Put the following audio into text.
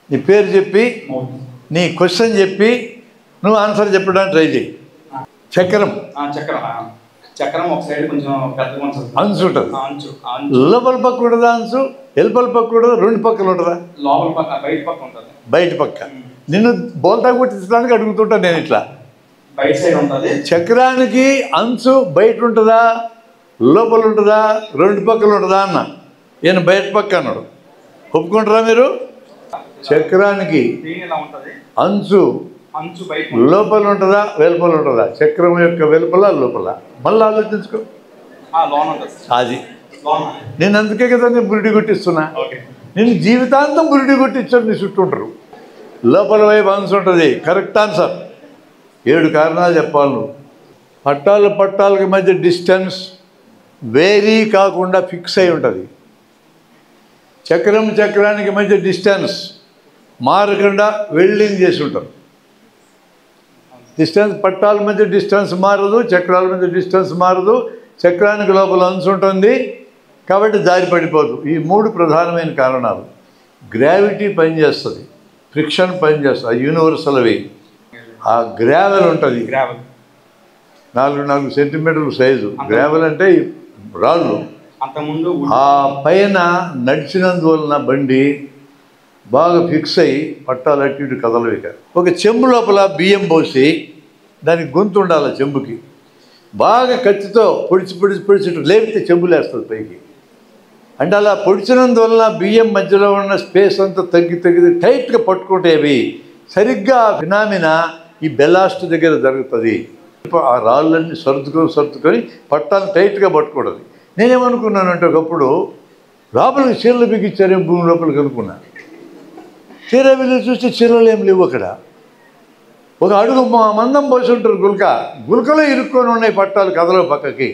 నీ పేరు చెప్పి నీ క్వశ్చన్ చెప్పి నువ్వు ఆన్సర్ చెప్పడానికి ట్రై చేయి. చక్రం చక్రం ఒక సైడ్ కొంచెం పెద్దగా ఉంటుంది, అంచు ఉంటుంది. లోపల పక్క ఉండదా అంచు? వెలుపల పక్క ఉండదా? రెండు పక్కలు ఉండదా? లోపల పక్క బయట పక్క ఉంటుంది. బయట పక్క. నిన్ను బోల్తా కొట్టించడానికి అడుగుతుంటా నేను. ఇట్లా బయట సైడ్ ఉంటుంది. చక్రానికి అంచు బయట ఉంటుందా లోపల ఉంటుందా రెండు పక్కలు ఉంటుందా అన్న. ఈయన బయట పక్క అన్నాడు. ఒప్పుకుంటారా మీరు? చక్రానికి అంచు లోపల ఉంటుందా వెలుపల ఉంటుందా? చక్రం యొక్క వెలుపల లోపల. మళ్ళీ ఆలోచించుకో. అది నేను అందుకే కదా నేను బురిడి కొట్టిస్తున్నా. నేను జీవితాంతం బురిడి కొట్టించాను. నీ చుట్టూ ఉంటారు. లోపల వైపు అంచు ఉంటుంది. Correct answer. 7 కారణాలు చెప్పాలి నువ్వు. పట్టాలకి మధ్య డిస్టెన్స్ వేరీ కాకుండా ఫిక్స్ అయి ఉంటుంది. చక్రానికి మధ్య డిస్టెన్స్ మారకుండా వెల్డింగ్ చేసి ఉంటారు. డిస్టెన్స్ పట్టాల మధ్య డిస్టెన్స్ మారదు, చక్రాల మధ్య డిస్టెన్స్ మారదు. చక్రానికి లోపల అంచు ఉంటుంది కాబట్టి జారి పడిపోదు. ఈ 3 ప్రధానమైన కారణాలు. గ్రావిటీ పనిచేస్తుంది, ఫ్రిక్షన్ పనిచేస్తుంది. ఆ యూనివర్సల్ అవి. ఆ గ్రావెల్ ఉంటుంది, 4 సెంటీమీటర్ల సైజు గ్రావెల్ అంటే రాళ్ళు. ఆ పైన నడిచినందువలన బండి బాగా ఫిక్స్ అయ్యి పట్టాలు అటు ఇటు కదలవిక. ఒక చెంబు లోపల బియ్యం పోసి దానికి గొంతు ఉండాలి. చెంబుకి బాగా కత్తితో పొడిచి లేపితే చెంబులు వేస్తుంది పైకి. అంటే అలా పొడిచినందువలన బియ్యం మధ్యలో ఉన్న స్పేస్ అంతా తగ్గి టైట్గా పట్టుకుంటే అవి సరిగ్గా ఫినామినా ఈ బెల్లాస్ట్ దగ్గర జరుగుతుంది. ఆ రాళ్ళన్నీ సర్దుకొని పట్టాలను టైట్గా పట్టుకూడదు. నేనేమనుకున్నానంటే ఒకప్పుడు లోపలికి చీరలు బిగించారేం భూమి లోపలికి అనుకున్నా. చీర వెళ్ళి చూస్తే చీరలు ఏం లేవు అక్కడ. ఒక అడుగు మందం పోసి ఉంటారు గుల్కలో ఇరుక్కొని ఉన్నాయి పట్టాలు కథలో పక్కకి.